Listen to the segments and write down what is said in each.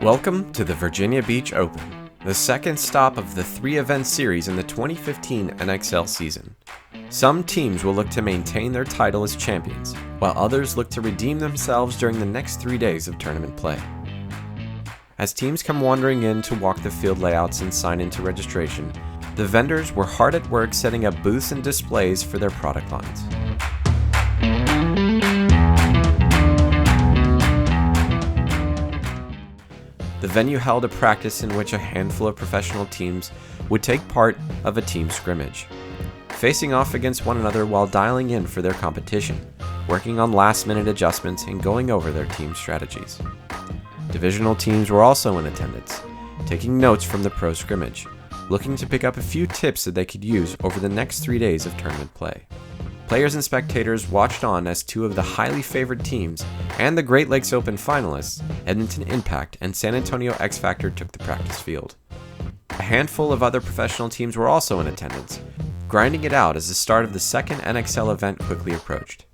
Welcome to the Virginia Beach Open, the second stop of the 3-event series in the 2015 NXL season. Some teams will look to maintain their title as champions, while others look to redeem themselves during the next 3 days of tournament play. As teams come wandering in to walk the field layouts and sign into registration, the vendors were hard at work setting up booths and displays for their product lines. The venue held a practice in which a handful of professional teams would take part of a team scrimmage, facing off against one another while dialing in for their competition, working on last-minute adjustments and going over their team strategies. Divisional teams were also in attendance, taking notes from the pro scrimmage, looking to pick up a few tips that they could use over the next 3 days of tournament play. Players and spectators watched on as two of the highly favored teams and the Great Lakes Open finalists, Edmonton Impact and San Antonio X Factor, took the practice field. A handful of other professional teams were also in attendance, grinding it out as the start of the second NXL event quickly approached.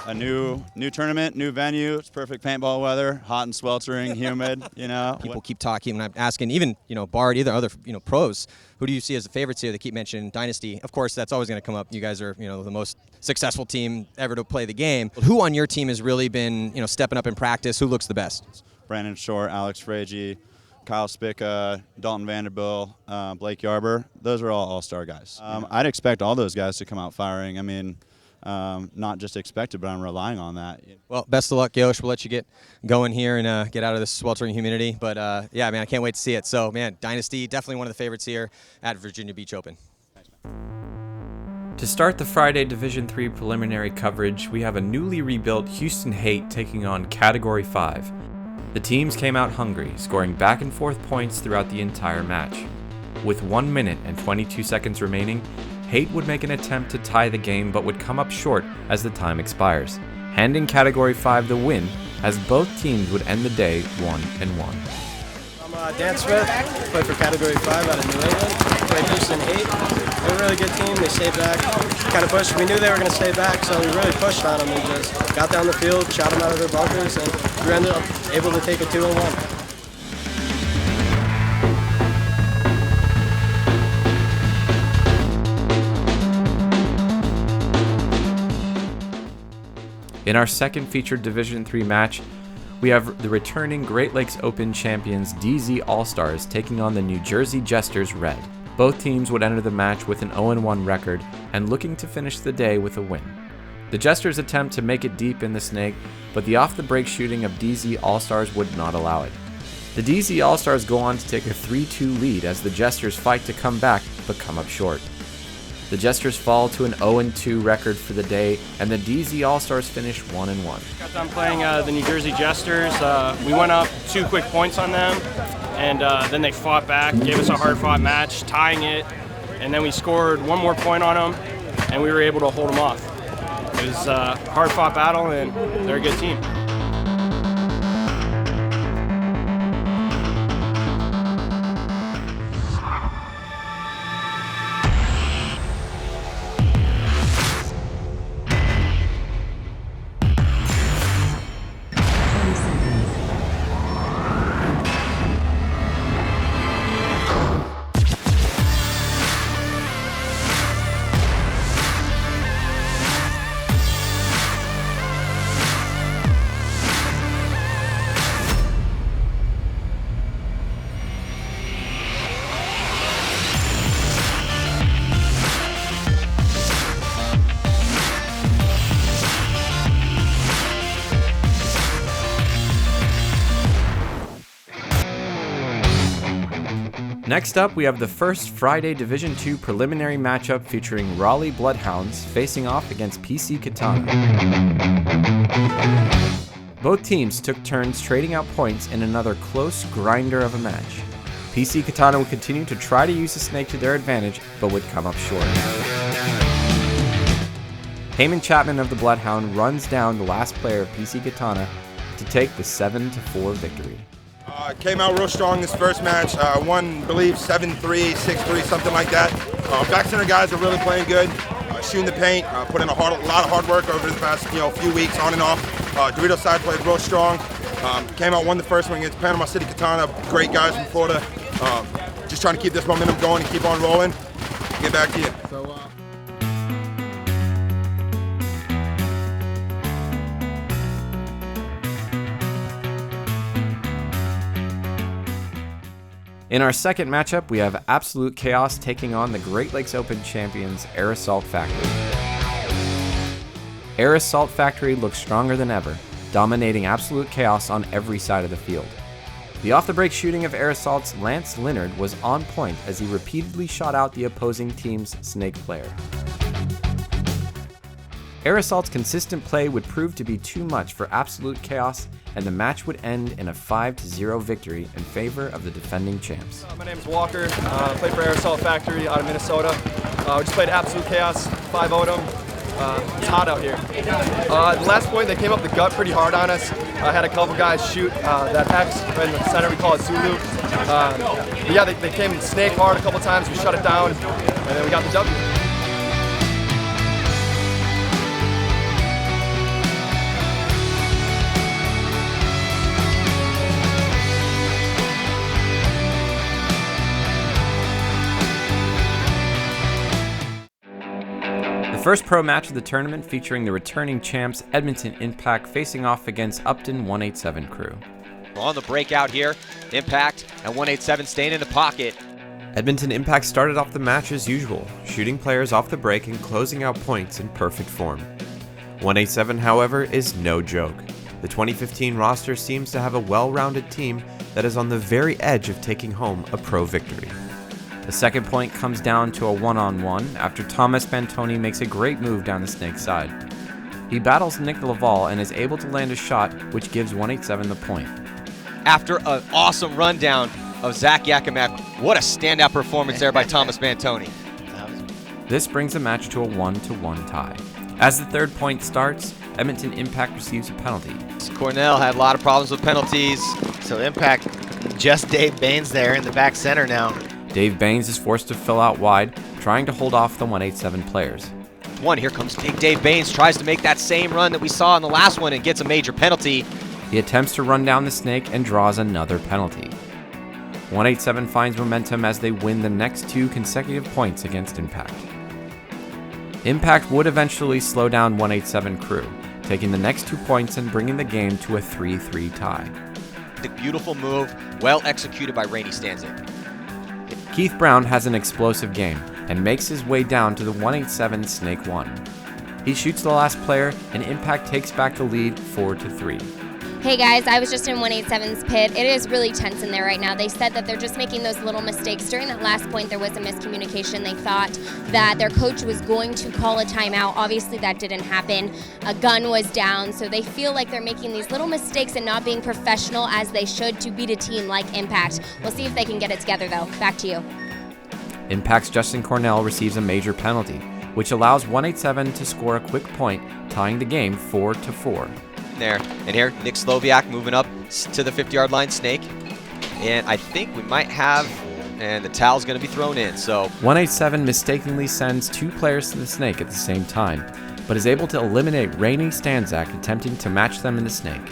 A new tournament, new venue. It's perfect paintball weather, hot and sweltering, humid. People keep talking, and I'm asking, even Bard, either other pros. Who do you see as the favorites here? They keep mentioning Dynasty. Of course, that's always going to come up. You guys are the most successful team ever to play the game. Who on your team has really been stepping up in practice? Who looks the best? Brandon Short, Alex Fragi, Kyle Spica, Dalton Vanderbilt, Blake Yarber. Those are all all-star guys. I'd expect all those guys to come out firing. Not just expected, but I'm relying on that. Well, best of luck, Yosh. We'll let you get going here and get out of this sweltering humidity. But, yeah, man, I can't wait to see it. So, man, Dynasty, definitely one of the favorites here at Virginia Beach Open. Thanks, man. To start the Friday Division III preliminary coverage, we have a newly rebuilt Houston Hate taking on Category 5. The teams came out hungry, scoring back-and-forth points throughout the entire match. With 1 minute and 22 seconds remaining, Hate would make an attempt to tie the game but would come up short as the time expires, handing Category 5 the win as both teams would end the day 1-1. I'm Dan Smith, play for Category 5 out of New England, played Houston 8. They're a really good team, they stayed back, kind of pushed. We knew they were going to stay back, so we really pushed on them and just got down the field, shot them out of their bunkers, and we ended up able to take a 2-1. In our second featured Division III match, we have the returning Great Lakes Open champions DZ All-Stars taking on the New Jersey Jesters Red. Both teams would enter the match with an 0-1 record and looking to finish the day with a win. The Jesters attempt to make it deep in the snake, but the off-the-break shooting of DZ All-Stars would not allow it. The DZ All-Stars go on to take a 3-2 lead as the Jesters fight to come back but come up short. The Jesters fall to an 0-2 record for the day, and the DZ All-Stars finish 1-1. Got done playing the New Jersey Jesters. We went up 2 quick points on them, and then they fought back, gave us a hard-fought match, tying it, and then we scored 1 more point on them, and we were able to hold them off. It was a hard-fought battle, and they're a good team. Next up, we have the first Friday Division II preliminary matchup featuring Raleigh Bloodhounds facing off against PC Katana. Both teams took turns trading out points in another close grinder of a match. PC Katana would continue to try to use the snake to their advantage, but would come up short. Heyman Chapman of the Bloodhound runs down the last player of PC Katana to take the 7-4 victory. Came out real strong this first match. Won, I believe, 7-3, 6-3, something like that. Back center guys are really playing good. Shooting the paint, put in a lot of hard work over the past few weeks on and off. Dorito side played real strong. Came out, won the first one against Panama City Katana. Great guys from Florida. Just trying to keep this momentum going and keep on rolling. Get back to you. In our second matchup, we have Absolute Chaos taking on the Great Lakes Open champions, Aeros Salt Factory. Aeros Salt Factory looks stronger than ever, dominating Absolute Chaos on every side of the field. The off-the-break shooting of Aeros Salt's Lance Leonard was on point as he repeatedly shot out the opposing team's Snake player. Aeros Salt's consistent play would prove to be too much for Absolute Chaos, and the match would end in a 5-0 victory in favor of the defending champs. My name is Walker. I play for Aeros Salt Factory out of Minnesota. We just played Absolute Chaos, 5-0'd them. It's hot out here. The last point, they came up the gut pretty hard on us. I had a couple guys shoot that X right in the center. We call it Zulu. But yeah, they came snake hard a couple times. We shut it down, and then we got the W. The first pro match of the tournament featuring the returning champs Edmonton Impact facing off against Upton 187 crew. On the breakout here, Impact and 187 staying in the pocket. Edmonton Impact started off the match as usual, shooting players off the break and closing out points in perfect form. 187, however, is no joke. The 2015 roster seems to have a well-rounded team that is on the very edge of taking home a pro victory. The second point comes down to a one-on-one after Thomas Bantoni makes a great move down the snake side. He battles Nick Laval and is able to land a shot, which gives 187 the point. After an awesome rundown of Zach Yakimak, what a standout performance there by Thomas Bantoni. This brings the match to a 1-1 tie. As the third point starts, Edmonton Impact receives a penalty. Cornell had a lot of problems with penalties. So Impact, just Dave Baines there in the back center now. Dave Baines is forced to fill out wide, trying to hold off the 187 players. Here comes Big Dave Baines, tries to make that same run that we saw in the last one and gets a major penalty. He attempts to run down the snake and draws another penalty. 187 finds momentum as they win the next 2 consecutive points against Impact. Impact would eventually slow down 187 crew, taking the next 2 points and bringing the game to a 3-3 tie. The beautiful move, well executed by Rainey Stanzik. Keith Brown has an explosive game and makes his way down to the 187 Snake 1. He shoots the last player and Impact takes back the lead 4-3. Hey guys, I was just in 187's pit. It is really tense in there right now. They said that they're just making those little mistakes. During that last point, there was a miscommunication. They thought that their coach was going to call a timeout. Obviously, that didn't happen. A gun was down, so they feel like they're making these little mistakes and not being professional as they should to beat a team like Impact. We'll see if they can get it together, though. Back to you. Impact's Justin Cornell receives a major penalty, which allows 187 to score a quick point, tying the game 4-4. There, and here Nick Sloviak moving up to the 50-yard line, snake, and I think we might have, and the towel's going to be thrown in. So 187 mistakenly sends 2 players to the snake at the same time, but is able to eliminate Rainey Stanzak attempting to match them in the snake.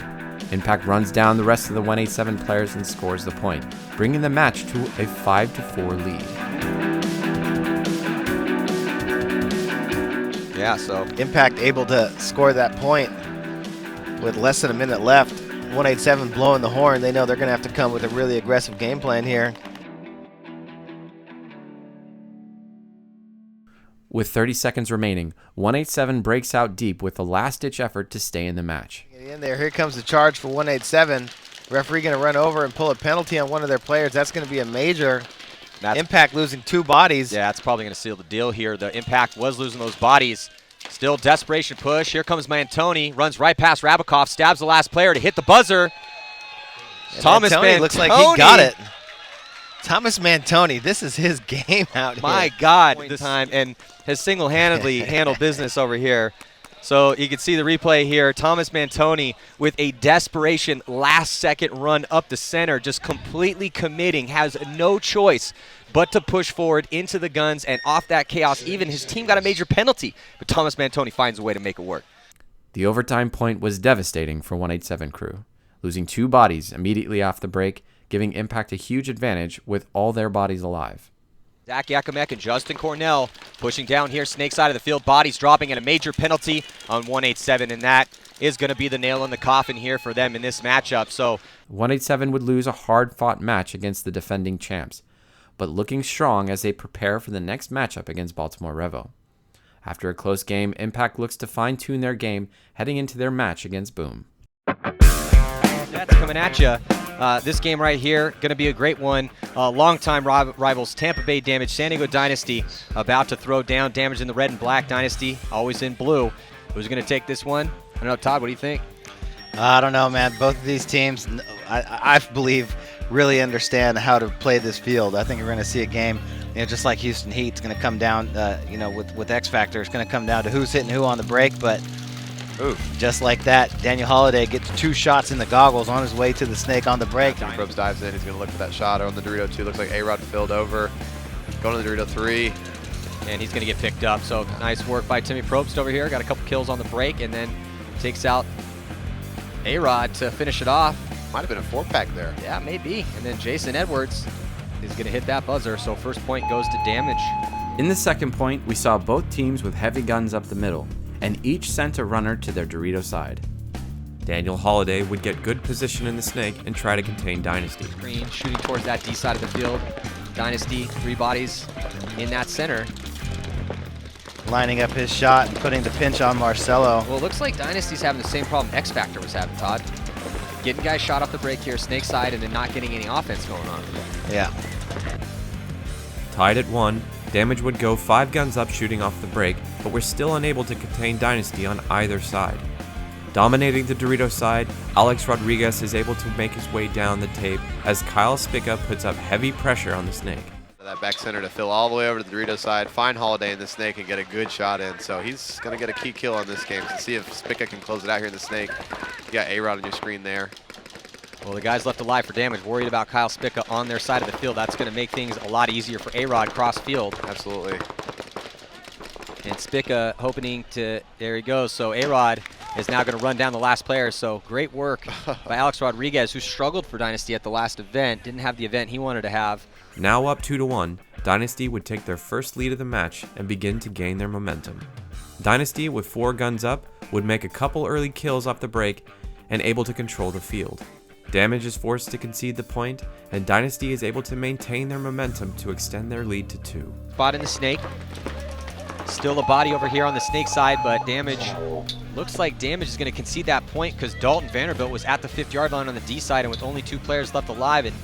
Impact runs down the rest of the 187 players and scores the point, bringing the match to a 5-4 lead. Yeah, so Impact able to score that point with less than a minute left. 187 blowing the horn. They know they're going to have to come with a really aggressive game plan here. With 30 seconds remaining, 187 breaks out deep with a last-ditch effort to stay in the match. Get in there. Here comes the charge for 187. Referee going to run over and pull a penalty on one of their players. That's going to be a major. Impact losing 2 bodies. Yeah, that's probably going to seal the deal here. The Impact was losing those bodies. Still desperation push. Here comes Mantoni. Runs right past Rabikoff. Stabs the last player to hit the buzzer. And Thomas Mantoni looks like he got it. Thomas Mantoni, this is his game out here. My God, this time, and has single-handedly handled business over here. So you can see the replay here. Thomas Mantoni with a desperation last-second run up the center, just completely committing, has no choice but to push forward into the guns and off that chaos. Even his team got a major penalty, but Thomas Mantoni finds a way to make it work. The overtime point was devastating for 187 crew. losing 2 bodies immediately off the break, giving Impact a huge advantage with all their bodies alive. Zach Yakimek and Justin Cornell pushing down here, snake side of the field, bodies dropping at a major penalty on 187, and that is going to be the nail in the coffin here for them in this matchup. So 187 would lose a hard-fought match against the defending champs, but looking strong as they prepare for the next matchup against Baltimore Revo. After a close game, Impact looks to fine-tune their game heading into their match against Boom. That's coming at you. This game right here, going to be a great one. Longtime rivals Tampa Bay Damage, San Diego Dynasty about to throw down. Damage in the red and black, Dynasty always in blue. Who's going to take this one? I don't know, Todd, what do you think? I don't know, man. Both of these teams, I believe, really understand how to play this field. I think we're going to see a game, just like Houston Heat. It's going to come down, with X Factor. It's going to come down to who's hitting who on the break, but just like that, Daniel Holiday gets 2 shots in the goggles on his way to the snake on the break. Probst dives in. He's going to look for that shot on the Dorito 2. Looks like Aeros filled over. Going to the Dorito 3. And he's going to get picked up. So nice work by Timmy Probst over here. Got a couple kills on the break and then takes out A-Rod to finish it off. Might have been a 4-pack there. Yeah, maybe. And then Jason Edwards is going to hit that buzzer. So first point goes to Damage. In the second point, we saw both teams with heavy guns up the middle, and each sent a runner to their Dorito side. Daniel Holiday would get good position in the snake and try to contain Dynasty. Green shooting towards that D side of the field. Dynasty, 3 bodies in that center. Lining up his shot and putting the pinch on Marcelo. Well, it looks like Dynasty's having the same problem X Factor was having, Todd. Getting guys shot off the break here, snake side, and then not getting any offense going on. Yeah. Tied at 1, Damage would go 5 guns up shooting off the break, but were still unable to contain Dynasty on either side. Dominating the Dorito side, Alex Rodriguez is able to make his way down the tape as Kyle Spica puts up heavy pressure on the snake. That back center to fill all the way over to the Dorito side, find Holiday in the snake and get a good shot in. So he's going to get a key kill on this game. So see if Spica can close it out here in the snake. You got A-Rod on your screen there. Well, the guys left alive for Damage, worried about Kyle Spica on their side of the field. That's going to make things a lot easier for A-Rod cross field. Absolutely. And Spica hoping to, there he goes. So A-Rod is now going to run down the last player. So great work by Alex Rodriguez, who struggled for Dynasty at the last event. Didn't have the event he wanted to have. Now up 2-1, Dynasty would take their first lead of the match and begin to gain their momentum. Dynasty, with 4 guns up, would make a couple early kills off the break and able to control the field. Damage is forced to concede the point, and Dynasty is able to maintain their momentum to extend their lead to 2. Spot in the snake. Still a body over here on the snake side, but Damage, looks like Damage is going to concede that point because Dalton Vanderbilt was at the 5th-yard line on the D side, and with only 2 players left alive and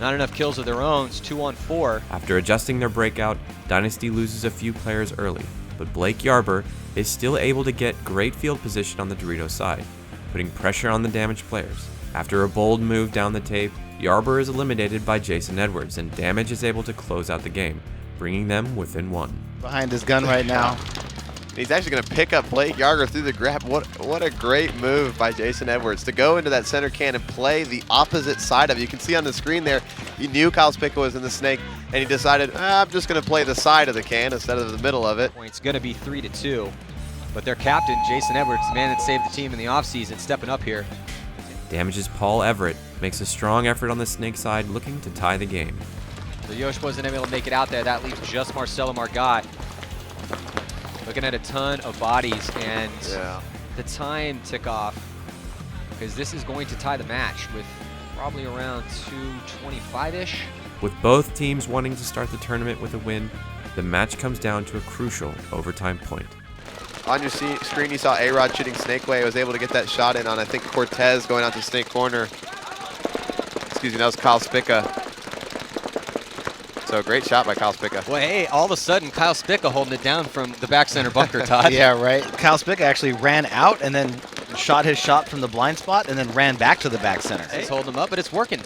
not enough kills of their own, it's 2-on-4. After adjusting their breakout, Dynasty loses a few players early, but Blake Yarber is still able to get great field position on the Dorito side, putting pressure on the Damage players. After a bold move down the tape, Yarber is eliminated by Jason Edwards, and Damage is able to close out the game, bringing them within 1. Behind his gun right now. He's actually going to pick up Blake Yarger through the grab. What a great move by Jason Edwards to go into that center can and play the opposite side of it. You can see on the screen there, he knew Kyle Spica was in the snake, and he decided, I'm just going to play the side of the can instead of the middle of it. It's going to be 3-2, but their captain, Jason Edwards, the man that saved the team in the offseason, stepping up here. Damage's Paul Everett makes a strong effort on the snake side, looking to tie the game. So Yosh wasn't able to make it out there. That leaves just Marcelo Margot. Looking at a ton of bodies, and the time tick off, because this is going to tie the match with probably around 2:25-ish. With both teams wanting to start the tournament with a win, the match comes down to a crucial overtime point. On your screen, you saw A-Rod shooting Snake Way. I was able to get that shot in on, I think, Cortez going out to Snake Corner. Excuse me, that was Kyle Spica. So great shot by Kyle Spica. Well, hey, all of a sudden, Kyle Spica holding it down from the back center bunker, Todd. Yeah, right. Kyle Spica actually ran out and then shot his shot from the blind spot and then ran back to the back center. Hey, he's holding him up, but it's working.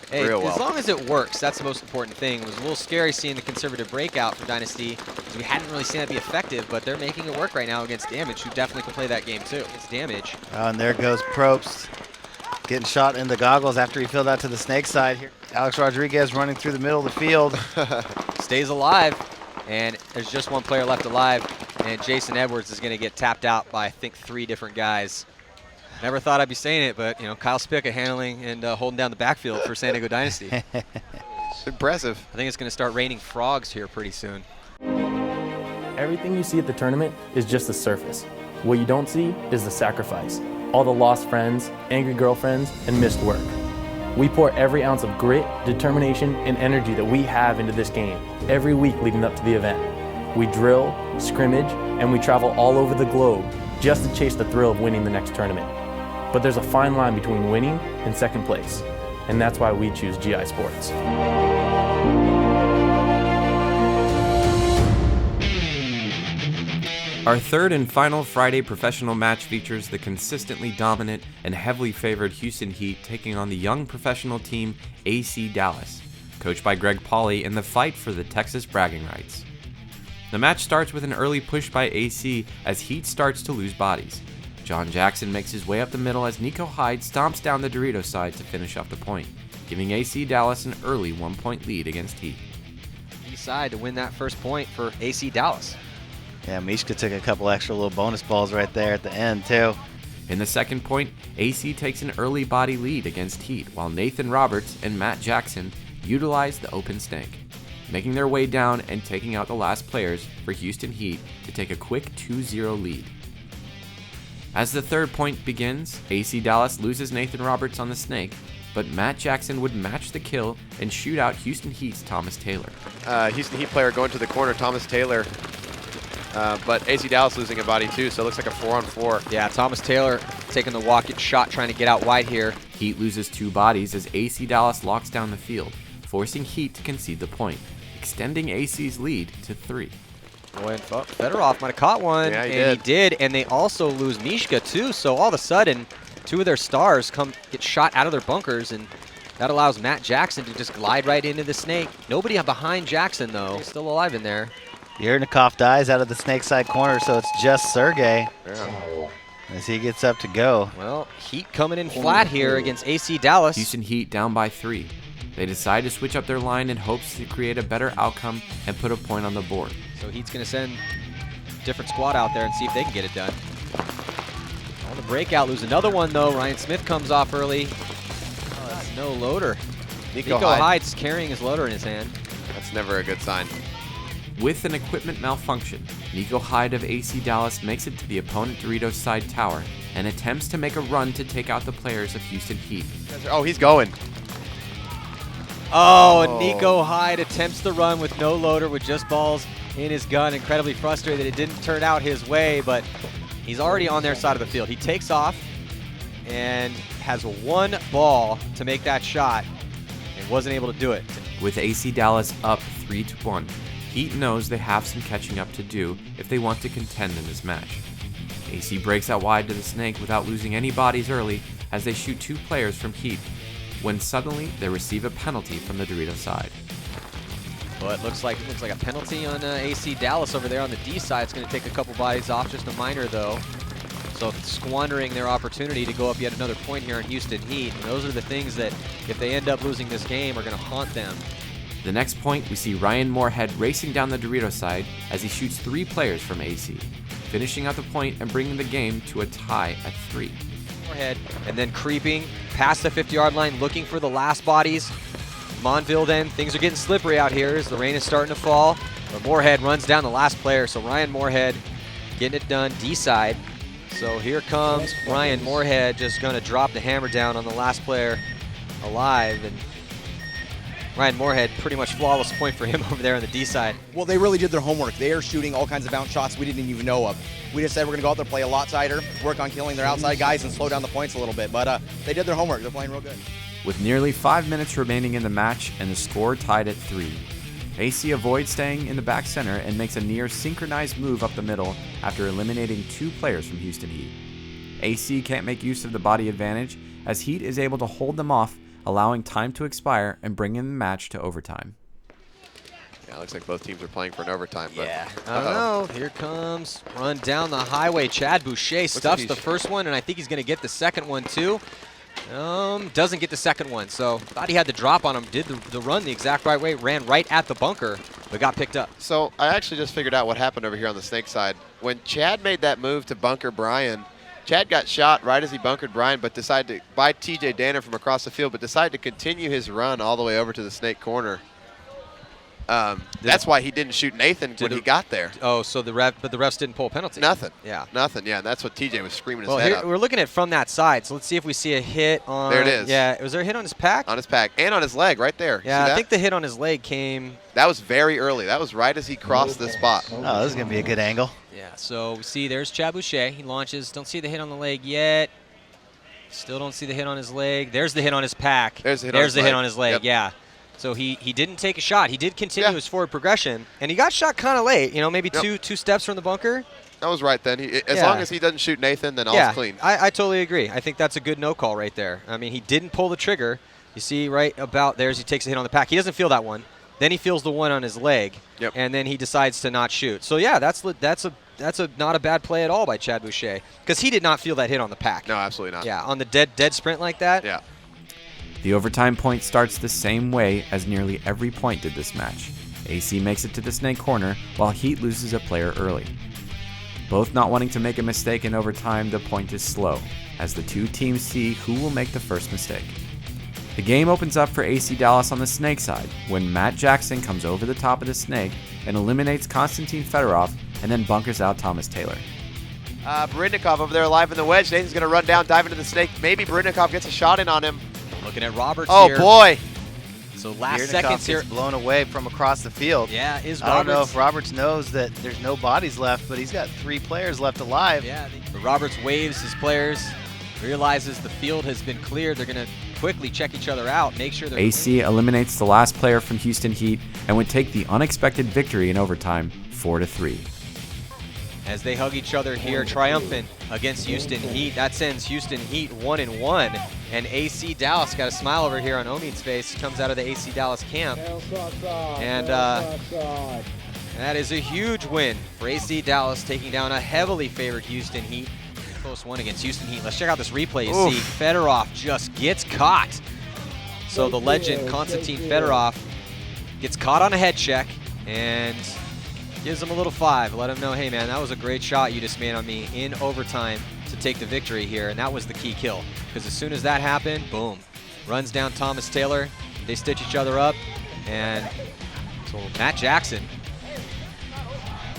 Hey, Real well. As long as it works, that's the most important thing. It was a little scary seeing the conservative breakout for Dynasty, because we hadn't really seen that be effective, but they're making it work right now against Damage, who definitely can play that game too. It's Damage. Oh, and there goes Probst getting shot in the goggles after he filled out to the snake side here. Alex Rodriguez running through the middle of the field. Stays alive, and there's just 1 player left alive, and Jason Edwards is going to get tapped out by, I think, 3 different guys. Never thought I'd be saying it, but Kyle Spica handling and holding down the backfield for San Diego Dynasty. Impressive. I think it's going to start raining frogs here pretty soon. Everything you see at the tournament is just the surface. What you don't see is the sacrifice. All the lost friends, angry girlfriends, and missed work. We pour every ounce of grit, determination, and energy that we have into this game every week leading up to the event. We drill, scrimmage, and we travel all over the globe just to chase the thrill of winning the next tournament. But there's a fine line between winning and second place, and that's why we choose GI Sports. Our third and final Friday professional match features the consistently dominant and heavily favored Houston Heat taking on the young professional team AC Dallas, coached by Greg Pauly in the fight for the Texas bragging rights. The match starts with an early push by AC as Heat starts to lose bodies. John Jackson makes his way up the middle as Nico Hyde stomps down the Dorito side to finish off the point, giving AC Dallas an early 1-point lead against Heat. East side to win that first point for AC Dallas. Yeah, Mishka took a couple extra little bonus balls right there at the end, too. In the second point, AC takes an early body lead against Heat, while Nathan Roberts and Matt Jackson utilize the open snake, making their way down and taking out the last players for Houston Heat to take a quick 2-0 lead. As the third point begins, AC Dallas loses Nathan Roberts on the snake, but Matt Jackson would match the kill and shoot out Houston Heat's Thomas Taylor. Houston Heat player going to the corner, Thomas Taylor. But AC Dallas losing a body too, so it looks like a 4-on-4. Yeah, Thomas Taylor taking the walk-in shot, trying to get out wide here. Heat loses 2 bodies as AC Dallas locks down the field, forcing Heat to concede the point, extending AC's lead to 3. Boy, and Fedorov might have caught one, yeah, he did. And they also lose Mishka too, so all of a sudden, 2 of their stars get shot out of their bunkers, and that allows Matt Jackson to just glide right into the snake. Nobody behind Jackson, though. He's still alive in there. Yernikov dies out of the snake side corner, so it's just Sergey as he gets up to go. Well, Heat coming in flat here against AC Dallas. Houston Heat down by 3. They decide to switch up their line in hopes to create a better outcome and put a point on the board. So Heat's going to send a different squad out there and see if they can get it done. On the breakout, lose another one, though. Ryan Smith comes off early. Oh, that's no loader. Nico Hyde's carrying his loader in his hand. That's never a good sign. With an equipment malfunction, Nico Hyde of AC Dallas makes it to the opponent Doritos side tower and attempts to make a run to take out the players of Houston Heat. Oh, he's going. Oh, and Nico Hyde attempts the run with no loader with just balls in his gun. Incredibly frustrated that it didn't turn out his way, but he's already on their side of the field. He takes off and has 1 ball to make that shot and wasn't able to do it. With AC Dallas up 3-1, Heat knows they have some catching up to do if they want to contend in this match. AC breaks out wide to the snake without losing any bodies early as they shoot 2 players from Heat, when suddenly they receive a penalty from the Dorito side. Well, it looks like a penalty on AC Dallas over there on the D side. It's going to take a couple bodies off, just a minor though. So squandering their opportunity to go up yet another point here in Houston Heat. And those are the things that, if they end up losing this game, are going to haunt them. The next point, we see Ryan Moorhead racing down the Dorito side as he shoots 3 players from AC, finishing out the point and bringing the game to a tie at 3. Moorhead, and then creeping past the 50-yard line, looking for the last bodies. Monville then, things are getting slippery out here as the rain is starting to fall. But Moorhead runs down the last player, so Ryan Moorhead getting it done, D side. So here comes Ryan Moorhead, just going to drop the hammer down on the last player alive. And Ryan Moorhead, pretty much flawless point for him over there on the D side. Well, they really did their homework. They are shooting all kinds of bounce shots we didn't even know of. We just said we're going to go out there, play a lot tighter, work on killing their outside guys, and slow down the points a little bit. But they did their homework. They're playing real good. With nearly 5 minutes remaining in the match and the score tied at 3, AC avoids staying in the back center and makes a near synchronized move up the middle after eliminating 2 players from Houston Heat. AC can't make use of the body advantage as Heat is able to hold them off, allowing time to expire and bringing the match to overtime. Yeah, it looks like both teams are playing for an overtime. But yeah. Oh, here comes run down the highway. Chad Boucher stuffs the first one, and I think he's going to get the second one too. Doesn't get the second one, so thought he had the drop on him. Did the run the exact right way, ran right at the bunker, but got picked up. So I actually just figured out what happened over here on the snake side. When Chad made that move to bunker Brian, Chad got shot right as he bunkered Brian, but decided to, by TJ Danner from across the field, but decided to continue his run all the way over to the snake corner. That's why he didn't shoot Nathan when he got there. Oh, so the refs didn't pull a penalty. Nothing. Yeah. Nothing. Yeah, and that's what TJ was screaming his Well, head here, up. we're looking at from that side, so let's see if we see a hit on. There it is. Yeah, was there a hit on his pack? On his pack and on his leg, right there. Yeah, See I that? think the hit on his leg came. That was very early. That was right as he crossed this spot. Oh, this is going to be a good angle. Yeah, so we see there's Chad Boucher. He launches. Don't see the hit on the leg yet. Still don't see the hit on his leg. There's the hit on his pack. There's the hit on his leg. Yep. Yeah. So he didn't take a shot. He did continue his forward progression, and he got shot kind of late. You know, maybe two steps from the bunker. That was right then. As long as he doesn't shoot Nathan, then all's clean. I totally agree. I think that's a good no call right there. I mean, he didn't pull the trigger. You see right about there as he takes a hit on the pack. He doesn't feel that one. Then he feels the one on his leg, and then he decides to not shoot. So yeah, that's not a bad play at all by Chad Boucher, because he did not feel that hit on the pack. No, absolutely not. Yeah, on the dead sprint like that. Yeah. The overtime point starts the same way as nearly every point did this match. AC makes it to the snake corner, while Heat loses a player early. Both not wanting to make a mistake in overtime, the point is slow, as the two teams see who will make the first mistake. The game opens up for AC Dallas on the snake side, when Matt Jackson comes over the top of the snake and eliminates Konstantin Fedorov and then bunkers out Thomas Taylor. Barytnikov over there alive in the wedge. Nathan's going to run down, dive into the snake. Maybe Barytnikov gets a shot in on him. Looking at Roberts here. here. Oh, boy. So last Barytnikov seconds here. gets blown away from across the field. Yeah, is Roberts. I don't know if Roberts knows that there's no bodies left, but he's got 3 players left alive. Yeah, but Roberts waves his players, realizes the field has been cleared. They're going to quickly check each other out, make sure they're AC eliminates the last player from Houston Heat and would take the unexpected victory in overtime, 4-3. As they hug each other here, triumphant against Houston Heat. That sends Houston Heat 1-1. And AC Dallas got a smile over here on Omid's face. Comes out of the AC Dallas camp. And that is a huge win for AC Dallas, taking down a heavily favored Houston Heat. Close one against Houston Heat. Let's check out this replay. You see Fedorov just gets caught. So the legend, Konstantin Fedorov, gets caught on a head check and gives him a little 5. Let him know, hey, man, that was a great shot you just made on me in overtime to take the victory here, and that was the key kill. Because as soon as that happened, boom, runs down Thomas Taylor. They stitch each other up, and so Matt Jackson,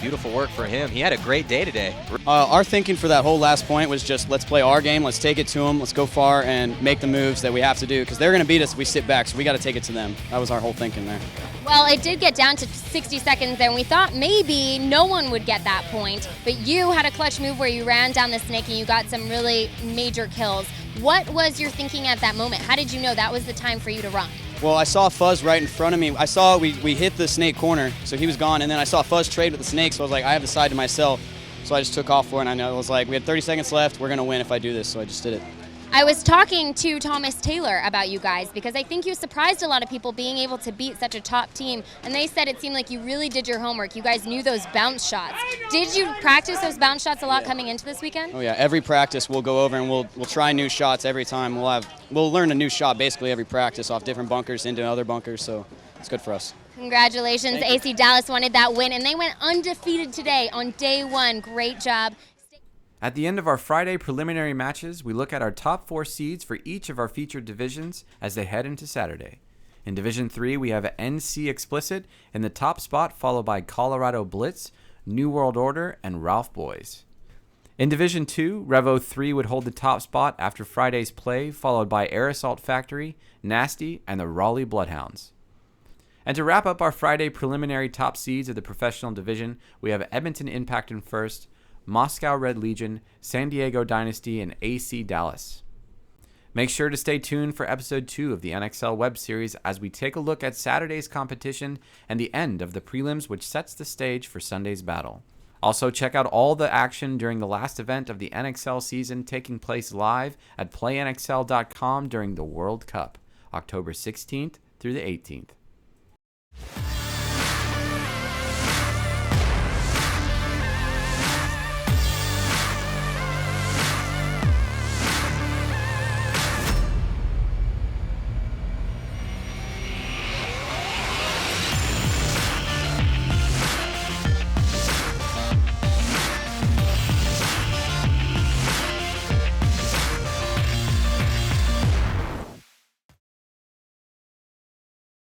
beautiful work for him. He had a great day today. Our thinking for that whole last point was just let's play our game, let's take it to them, let's go far and make the moves that we have to do, because they're going to beat us if we sit back, so we got to take it to them. That was our whole thinking there. Well, it did get down to 60 seconds, and we thought maybe no one would get that point, but you had a clutch move where you ran down the snake and you got some really major kills. What was your thinking at that moment? How did you know that was the time for you to run? Well, I saw Fuzz right in front of me. I saw we hit the snake corner, so he was gone, and then I saw Fuzz trade with the snake, so I was like, I have the side to myself. So I just took off for it, and I know it was like, we had 30 seconds left, we're going to win if I do this, so I just did it. I was talking to Thomas Taylor about you guys because I think you surprised a lot of people being able to beat such a top team, and they said it seemed like you really did your homework. You guys knew those bounce shots. Did you practice those bounce shots a lot coming into this weekend? Oh yeah, every practice we'll go over and we'll try new shots every time. We'll learn a new shot basically every practice off different bunkers into other bunkers, so it's good for us. Congratulations, AC Dallas wanted that win, and they went undefeated today on day 1. Great job. At the end of our Friday preliminary matches, we look at our top 4 seeds for each of our featured divisions as they head into Saturday. In Division 3, we have NC Explicit in the top spot, followed by Colorado Blitz, New World Order, and Ralph Boys. In Division 2, Revo 3 would hold the top spot after Friday's play, followed by Aeros Factory, Nasty, and the Raleigh Bloodhounds. And to wrap up our Friday preliminary top seeds of the professional division, we have Edmonton Impact in first, Moscow Red Legion, San Diego Dynasty, and AC Dallas. Make sure to stay tuned for episode 2 of the NXL Web Series as we take a look at Saturday's competition and the end of the prelims, which sets the stage for Sunday's battle. Also, check out all the action during the last event of the NXL season taking place live at playnxl.com during the World Cup, October 16th through the 18th.